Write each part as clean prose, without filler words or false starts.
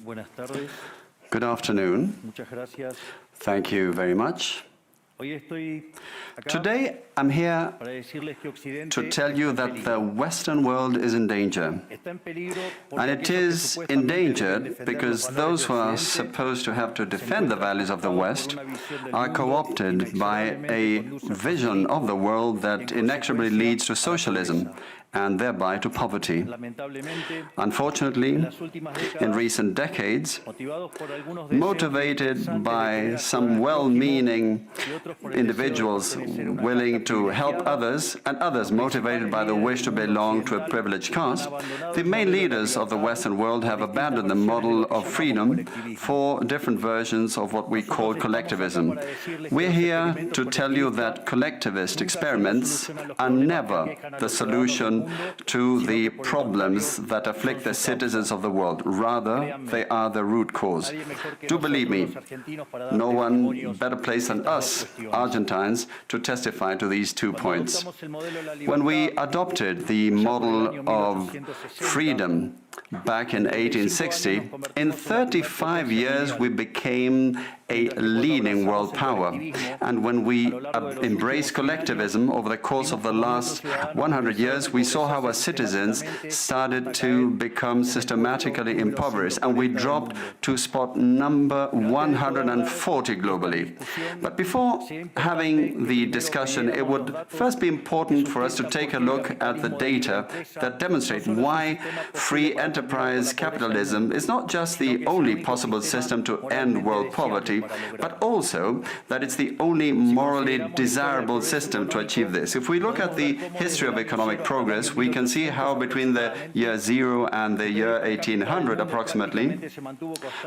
Buenas tardes. Good afternoon. Muchas gracias. Thank you very much. Hoy estoy acá Today, I'm here para decirles que Occidente to tell you está en that the peligro. Western world is in danger. Está en peligro porque And it aquellos que is supuestamente deben endangered defender because los valores those de who are Occidente supposed to have to se defend the encuentran values of the cooptados West por una visión del are mundo co-opted by a inexorablemente conduce al vision of the fascismo world y that en inexorably consecuencia leads to a la socialism pobreza. and thereby to poverty. Lamentablemente, Unfortunately, en las últimas in décadas, recent decades, motivados por algunos deseos motivated impulsantes de by querer some ayudar al well-meaning prójimo y otros por el deseo de individuals pertenecer a una willing casta to help privilegiada, others, and others motivated by the wish to belong to a privileged caste, the main leaders of the Western world have abandoned the model of freedom for different versions of what we call collectivism. We're here to tell you that collectivist experiments are never the solution to the problems that afflict the citizens of the world. Rather, they are the root cause. Do believe me, no one better placed than us, Argentines, to testify to these 2 points. When we adopted the model of freedom back in 1860, in 35 years we became a leading world power. And when we embraced collectivism over the course of the last 100 years, we saw how our citizens started to become systematically impoverished, and we dropped to spot number 140 globally. But before having the discussion, it would first be important for us to take a look at the data that demonstrate why free enterprise capitalism is not just the only possible system to end world poverty, but also that it's the only morally desirable system to achieve this. If we look at the history of economic progress, we can see how between the year 0 and the year 1800 approximately,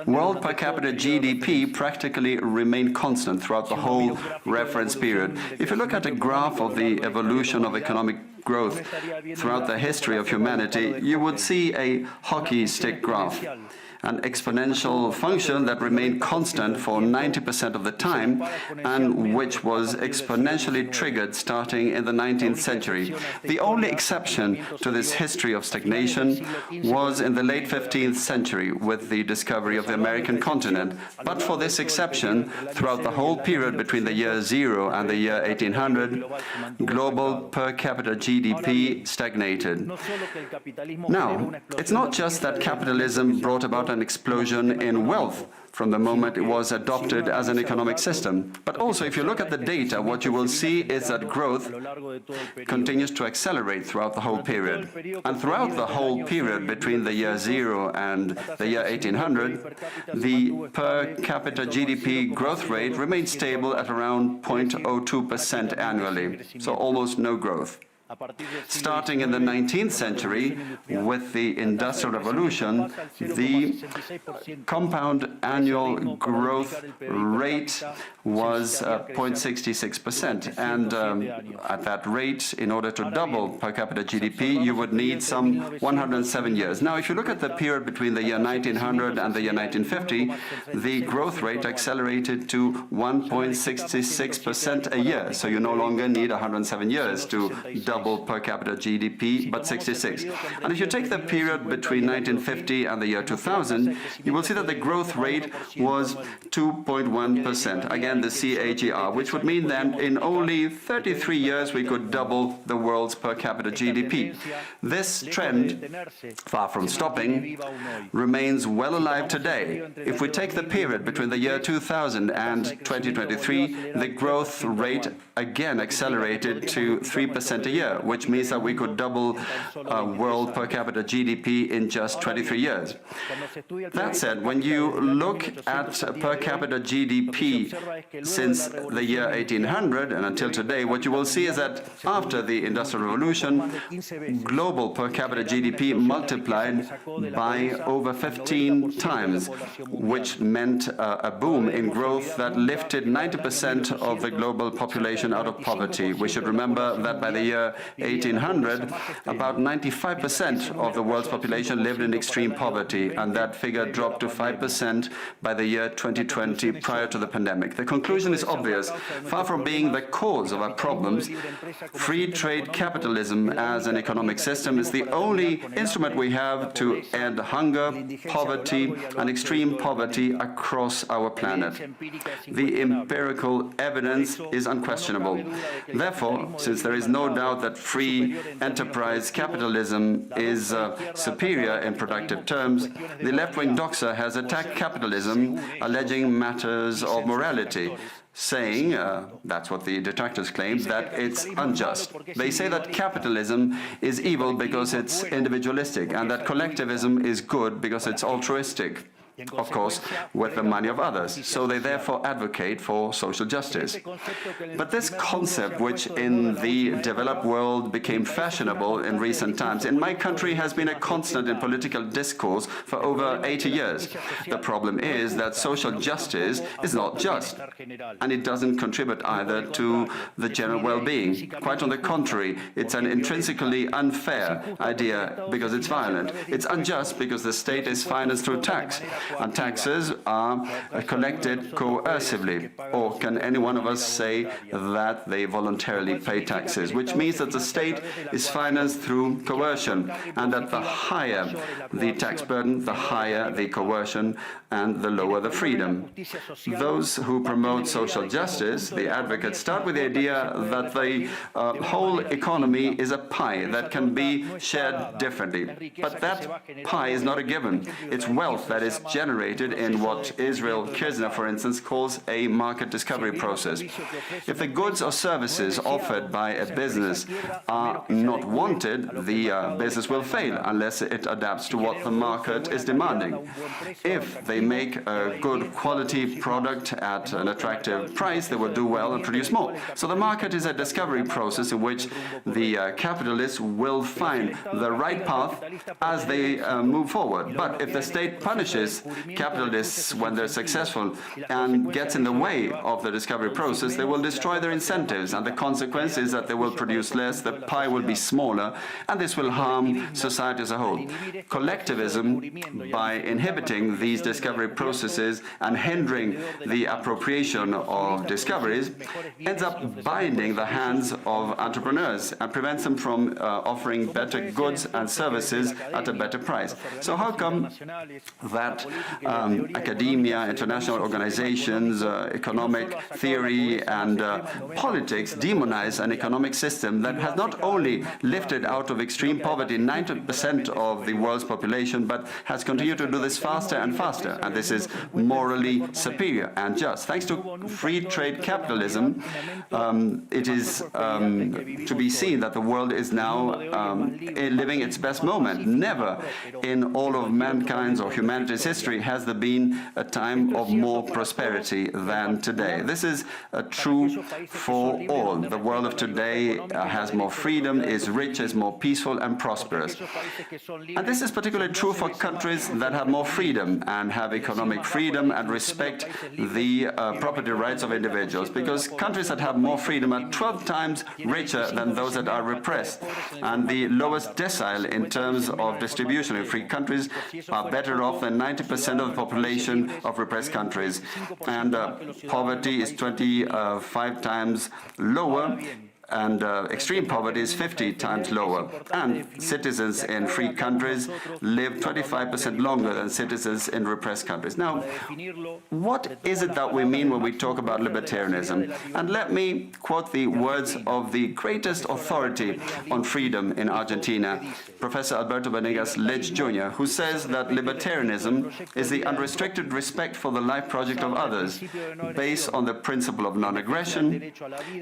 world per capita GDP practically remained constant throughout the whole reference period. If you look at a graph of the evolution of economic growth throughout the history of humanity, you would see a hockey stick graph, an exponential function that remained constant for 90% of the time and which was exponentially triggered starting in the 19th century. The only exception to this history of stagnation was in the late 15th century with the discovery of the American continent. But for this exception, throughout the whole period between the year 0 and the year 1800, global per capita GDP stagnated. Now, it's not just that capitalism brought about an explosion in wealth from the moment it was adopted as an economic system. But also, if you look at the data, what you will see is that growth continues to accelerate throughout the whole period. And throughout the whole period between the year 0 and the year 1800, the per capita GDP growth rate remained stable at around 0.02% annually, so almost no growth. Starting in the 19th century, with the Industrial Revolution, the compound annual growth rate was 0.66%. And at that rate, in order to double per capita GDP, you would need some 107 years. Now, if you look at the period between the year 1900 and the year 1950, the growth rate accelerated to 1.66% a year. So you no longer need 107 years to double per capita GDP, but 66. And if you take the period between 1950 and the year 2000, you will see that the growth rate was 2.1%. Again, the CAGR, which would mean that in only 33 years we could double the world's per capita GDP. This trend, far from stopping, remains well alive today. If we take the period between the year 2000 and 2023, the growth rate again accelerated to 3% a year, which means that we could double world per capita GDP in just 23 years. That said, when you look at per capita GDP since the year 1800 and until today, what you will see is that after the Industrial Revolution, global per capita GDP multiplied by over 15 times, which meant a boom in growth that lifted 90% of the global population out of poverty. We should remember that by the year year 1800, about 95% of the world's population lived in extreme poverty, and that figure dropped to 5% by the year 2020, prior to the pandemic. The conclusion is obvious. Far from being the cause of our problems, free trade capitalism as an economic system is the only instrument we have to end hunger, poverty, and extreme poverty across our planet. The empirical evidence is unquestionable. Therefore, since there is no doubt that free enterprise capitalism is superior in productive terms, the left-wing doxa has attacked capitalism, alleging matters of morality, saying, that's what the detractors claim, that it's unjust. They say that capitalism is evil because it's individualistic, and that collectivism is good because it's altruistic, of course, with the money of others. So they therefore advocate for social justice. But this concept, which in the developed world became fashionable in recent times, in my country has been a constant in political discourse for over 80 years. The problem is that social justice is not just, and it doesn't contribute either to the general well-being. Quite on the contrary, it's an intrinsically unfair idea because it's violent. It's unjust because the state is financed through tax, and taxes are collected coercively. Or can any one of us say that they voluntarily pay taxes? Which means that the state is financed through coercion, and that the higher the tax burden, the higher the coercion, and the lower the freedom. Those who promote social justice, the advocates, start with the idea that the whole economy is a pie that can be shared differently. But that pie is not a given. It's wealth that is generated in what Israel Kirzner, for instance, calls a market discovery process. If the goods or services offered by a business are not wanted, the business will fail unless it adapts to what the market is demanding. If they make a good quality product at an attractive price, they will do well and produce more. So the market is a discovery process in which the capitalists will find the right path as they move forward. But if the state punishes capitalists when they're successful and gets in the way of the discovery process, they will destroy their incentives, and the consequence is that they will produce less, the pie will be smaller, and this will harm society as a whole. Collectivism, by inhibiting these discovery processes and hindering the appropriation of discoveries, ends up binding the hands of entrepreneurs and prevents them from offering better goods and services at a better price. So how come that academia, international organizations, economic theory and politics demonize an economic system that has not only lifted out of extreme poverty 90% of the world's population, but has continued to do this faster and faster, and this is morally superior and just. Thanks to free trade capitalism, it is to be seen that the world is now living its best moment. Never in all of mankind's or humanity's history has there been a time of more prosperity than today. This is true for all. The world of today has more freedom, is rich, is more peaceful and prosperous. And this is particularly true for countries that have more freedom and have economic freedom and respect the property rights of individuals, because countries that have more freedom are 12 times richer than those that are repressed, and the lowest decile in terms of distribution in free countries are better off than 90% of the population of repressed countries, and poverty is 25 times lower, and extreme poverty is 50 times lower. And citizens in free countries live 25% longer than citizens in repressed countries. Now, what is it that we mean when we talk about libertarianism? And let me quote the words of the greatest authority on freedom in Argentina, Professor Alberto Venegas Lech Jr., who says that libertarianism is the unrestricted respect for the life project of others, based on the principle of non-aggression,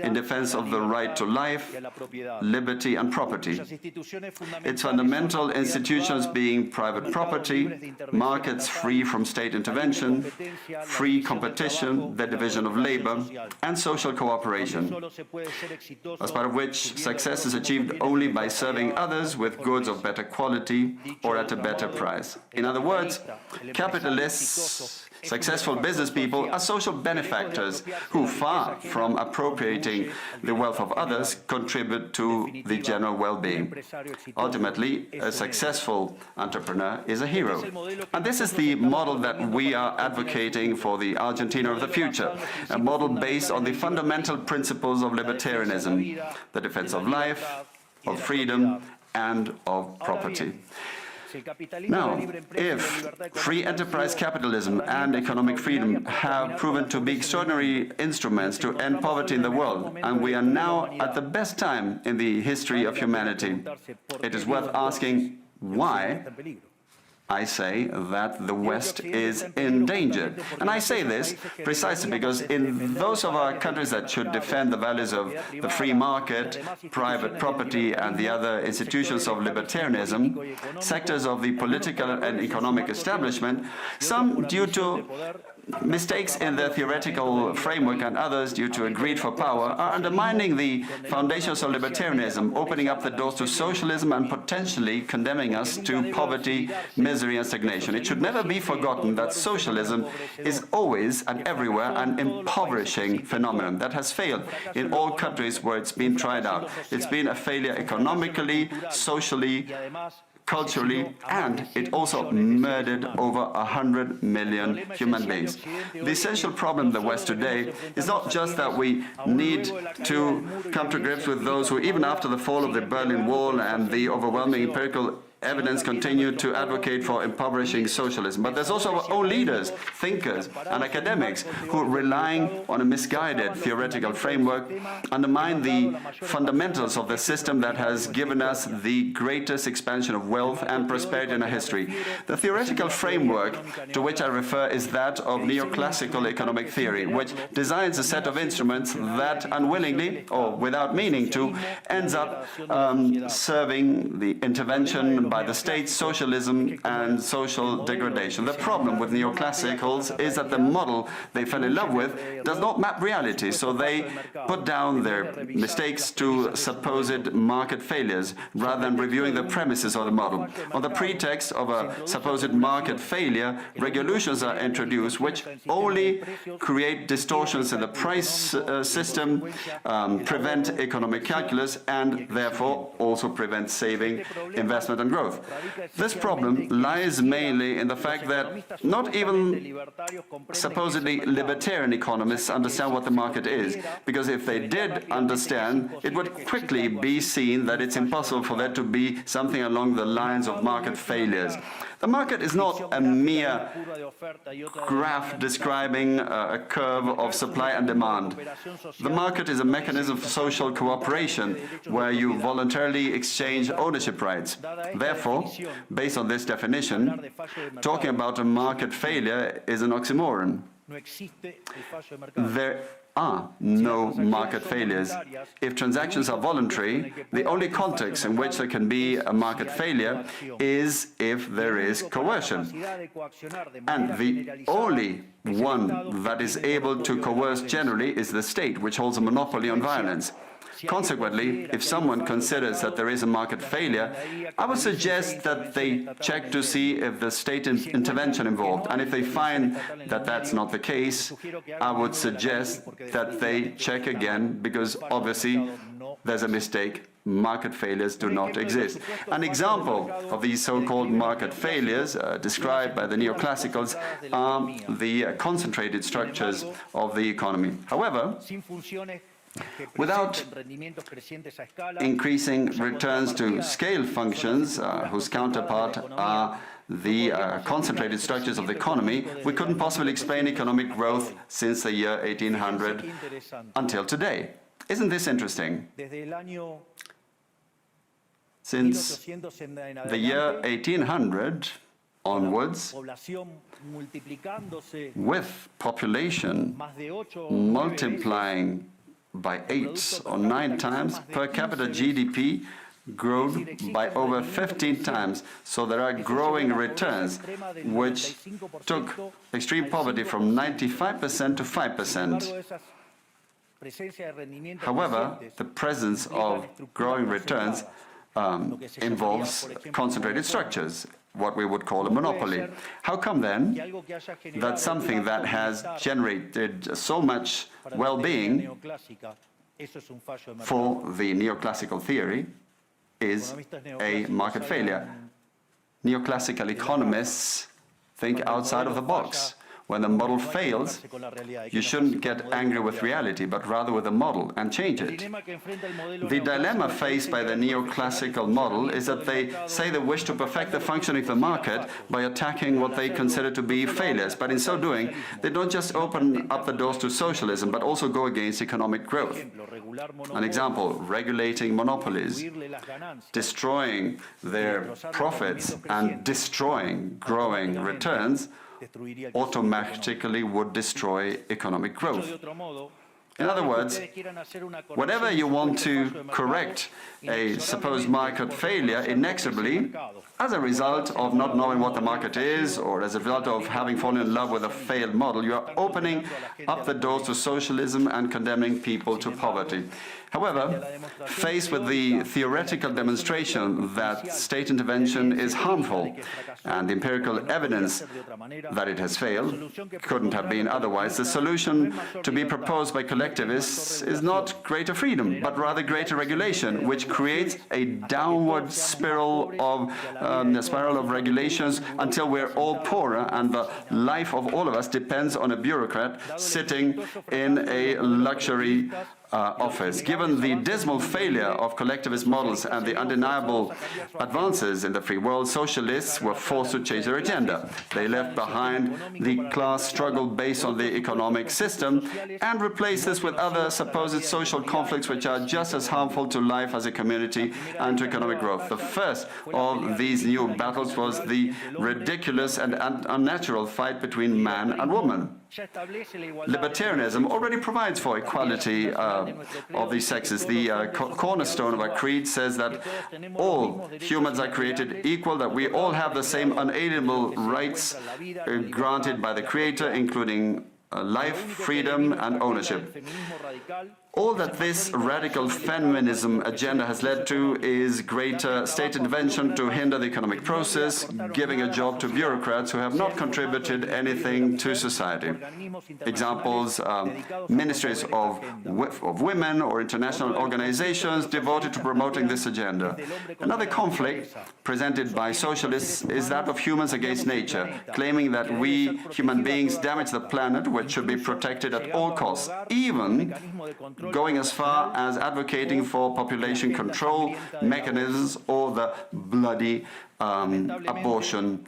in defense of the right to life, liberty and property. Its fundamental institutions being private property, markets free from state intervention, free competition, the division of labor, and social cooperation, as part of which success is achieved only by serving others with goods of better quality or at a better price. In other words, capitalists Successful business people are social benefactors who, far from appropriating the wealth of others, contribute to the general well-being. Ultimately, a successful entrepreneur is a hero. And this is the model that we are advocating for the Argentina of the future, a model based on the fundamental principles of libertarianism, the defense of life, of freedom, and of property. Now, if free enterprise capitalism and economic freedom have proven to be extraordinary instruments to end poverty in the world, and we are now at the best time in the history of humanity, it is worth asking why I say that the West is endangered. And I say this precisely because in those of our countries that should defend the values of the free market, private property, and the other institutions of libertarianism, sectors of the political and economic establishment, some due to mistakes in their theoretical framework and others due to a greed for power, are undermining the foundations of libertarianism, opening up the doors to socialism and potentially condemning us to poverty, misery and stagnation. It should never be forgotten that socialism is always and everywhere an impoverishing phenomenon that has failed in all countries where it's been tried out. It's been a failure economically, socially, culturally, and it also murdered over 100 million human beings. The essential problem in the West today is not just that we need to come to grips with those who, even after the fall of the Berlin Wall and the overwhelming empirical evidence, continue to advocate for impoverishing socialism. But there's also our own leaders, thinkers, and academics who, relying on a misguided theoretical framework, undermine the fundamentals of the system that has given us the greatest expansion of wealth and prosperity in our history. The theoretical framework to which I refer is that of neoclassical economic theory, which designs a set of instruments that unwillingly, or without meaning to, ends up serving the intervention by the state, socialism, and social degradation. The problem with neoclassicals is that the model they fell in love with does not map reality, so they put down their mistakes to supposed market failures rather than reviewing the premises of the model. On the pretext of a supposed market failure, regulations are introduced which only create distortions in the price system, prevent economic calculus, and therefore also prevent saving, investment, and growth. This problem lies mainly in the fact that not even supposedly libertarian economists understand what the market is, because if they did understand, it would quickly be seen that it's impossible for there to be something along the lines of market failures. The market is not a mere graph describing a curve of supply and demand. The market is a mechanism for social cooperation where you voluntarily exchange ownership rights. Therefore, based on this definition, talking about a market failure is an oxymoron. There are no market failures. If transactions are voluntary, the only context in which there can be a market failure is if there is coercion. And the only one that is able to coerce generally is the state, which holds a monopoly on violence. Consequently, if someone considers that there is a market failure, I would suggest that they check to see if the state intervention involved. And if they find that that's not the case, I would suggest that they check again, because obviously there's a mistake. Market failures do not exist. An example of these so-called market failures described by the neoclassicals are the concentrated structures of the economy. However, without increasing returns to scale functions, whose counterpart are the concentrated structures of the economy, we couldn't possibly explain economic growth since the year 1800 until today. Isn't this interesting? Since the year 1800 onwards, with population multiplying by 8 or 9 times, per capita GDP grown by over 15 times. So there are growing returns, which took extreme poverty from 95% to 5%. However, the presence of growing returns involves concentrated structures, what we would call a monopoly. How come then that something that has generated so much well-being for the neoclassical theory is a market failure? Neoclassical economists think outside of the box. When the model fails, you shouldn't get angry with reality, but rather with the model and change it. The dilemma faced by the neoclassical model is that they say they wish to perfect the functioning of the market by attacking what they consider to be failures. But in so doing, they don't just open up the doors to socialism, but also go against economic growth. An example, regulating monopolies, destroying their profits and destroying growing returns automatically would destroy economic growth. In other words, whenever you want to correct a supposed market failure inexorably, as a result of not knowing what the market is, or as a result of having fallen in love with a failed model, you are opening up the doors to socialism and condemning people to poverty. However, faced with the theoretical demonstration that state intervention is harmful and the empirical evidence that it has failed couldn't have been otherwise, the solution to be proposed by collectivists is not greater freedom, but rather greater regulation, which creates a downward spiral of regulations until we're all poorer and the life of all of us depends on a bureaucrat sitting in a luxury office. Given the dismal failure of collectivist models and the undeniable advances in the free world, socialists were forced to change their agenda. They left behind the class struggle based on the economic system and replaced this with other supposed social conflicts which are just as harmful to life as a community and to economic growth. The first of these new battles was the ridiculous and unnatural fight between man and woman. Libertarianism already provides for equality of the sexes. The cornerstone of our creed says that all humans are created equal, that we all have the same unalienable rights granted by the Creator, including life, freedom, and ownership. All that this radical feminism agenda has led to is greater state intervention to hinder the economic process, giving a job to bureaucrats who have not contributed anything to society. Examples, ministries of women or international organizations devoted to promoting this agenda. Another conflict presented by socialists is that of humans against nature, claiming that we human beings damage the planet, which should be protected at all costs, even going as far as advocating for population control mechanisms or the bloody abortion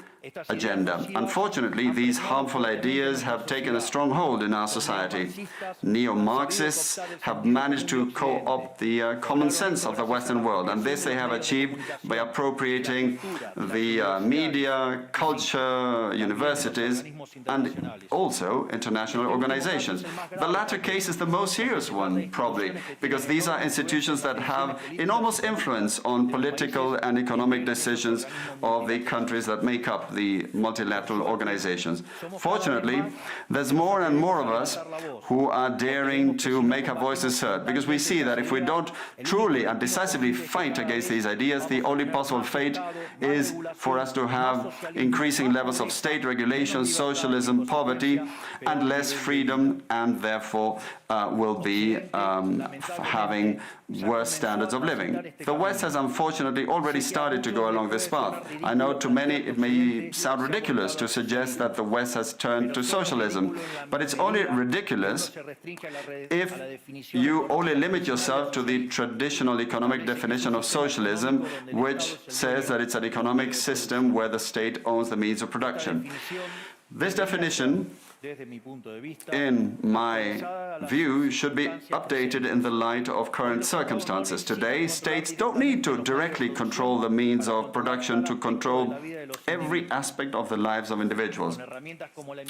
agenda. Unfortunately, these harmful ideas have taken a strong hold in our society. Neo-Marxists have managed to co-opt the common sense of the Western world, and this they have achieved by appropriating the media, culture, universities, and also international organizations. The latter case is the most serious one, probably, because these are institutions that have enormous influence on political and economic decisions of the countries that make up the multilateral organizations. Fortunately, there's more and more of us who are daring to make our voices heard, because we see that if we don't truly and decisively fight against these ideas, the only possible fate is for us to have increasing levels of state regulation, socialism, poverty, and less freedom, and therefore will be having worse standards of living. The West has unfortunately already started to go along this path. I know to many it may sound ridiculous to suggest that the West has turned to socialism, but it's only ridiculous if you only limit yourself to the traditional economic definition of socialism, which says that it's an economic system where the state owns the means of production. This definition, in my view, should be updated in the light of current circumstances. Today, states don't need to directly control the means of production to control every aspect of the lives of individuals.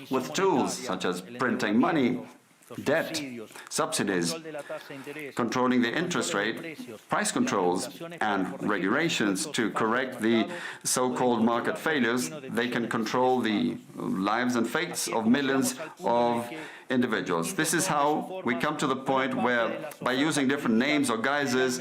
With tools such as printing money, debt, subsidies, controlling the interest rate, price controls, and regulations to correct the so-called market failures, they can control the lives and fates of millions of individuals. This is how we come to the point where, by using different names or guises,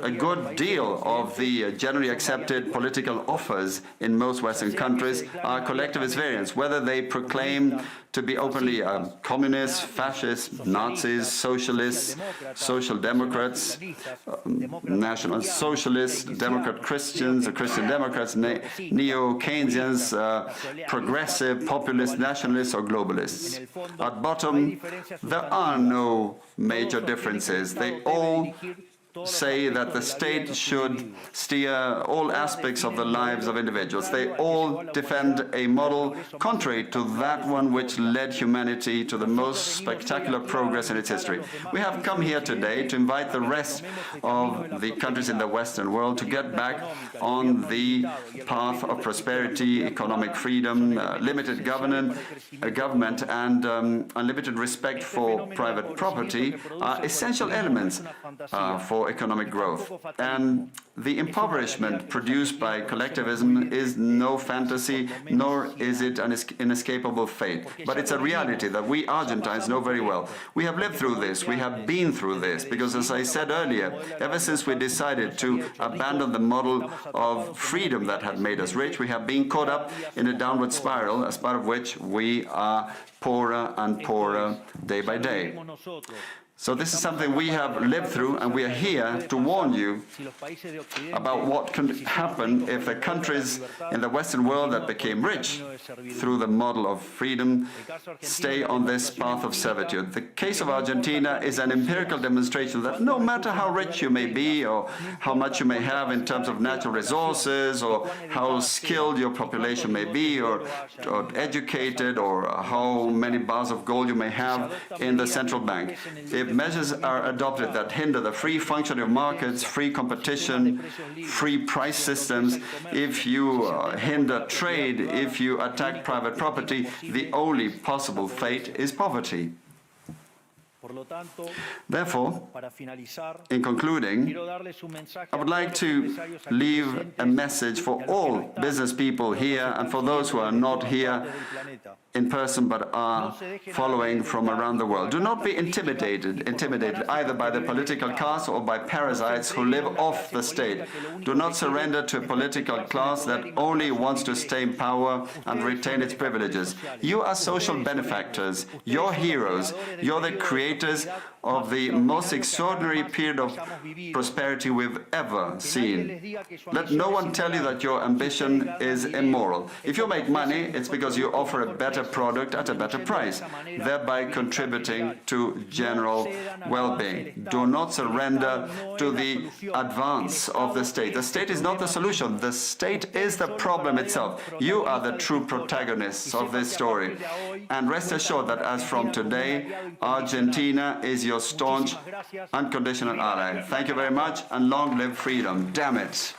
a good deal of the generally accepted political offers in most Western countries are collectivist variants, whether they proclaim to be openly communists, fascists, Nazis, socialists, social democrats, national socialists, Democrat Christians, Christian Democrats, neo-Keynesians, progressive, populist, nationalists, or globalists. At bottom, there are no major differences. They all say that the state should steer all aspects of the lives of individuals. They all defend a model contrary to that one which led humanity to the most spectacular progress in its history. We have come here today to invite the rest of the countries in the Western world to get back on the path of prosperity, economic freedom, limited government, and unlimited respect for private property are essential elements for economic growth. And the impoverishment produced by collectivism is no fantasy, nor is it an inescapable fate. But it's a reality that we Argentines know very well. We have lived through this, we have been through this, because as I said earlier, ever since we decided to abandon the model of freedom that had made us rich, we have been caught up in a downward spiral, as part of which we are poorer and poorer day by day. So this is something we have lived through, and we are here to warn you about what can happen if the countries in the Western world that became rich through the model of freedom stay on this path of servitude. The case of Argentina is an empirical demonstration that no matter how rich you may be, or how much you may have in terms of natural resources, or how skilled your population may be, or educated, or how many bars of gold you may have in the central bank, if measures are adopted that hinder the free functioning of markets, free competition, free price systems, if you hinder trade, if you attack private property, the only possible fate is poverty. Therefore, in concluding, I would like to leave a message for all business people here and for those who are not here in person but are following from around the world. Do not be intimidated either by the political class or by parasites who live off the state. Do not surrender to a political class that only wants to stay in power and retain its privileges. You are social benefactors, you're heroes, you're the creators of the most extraordinary period of prosperity we've ever seen. Let no one tell you that your ambition is immoral. If you make money, it's because you offer a better product at a better price, thereby contributing to general well-being. Do not surrender to the advance of the state. The state is not the solution. The state is the problem itself. You are the true protagonists of this story. And rest assured that as from today, Argentina is your staunch, unconditional ally. Thank you very much, and long live freedom. Damn it.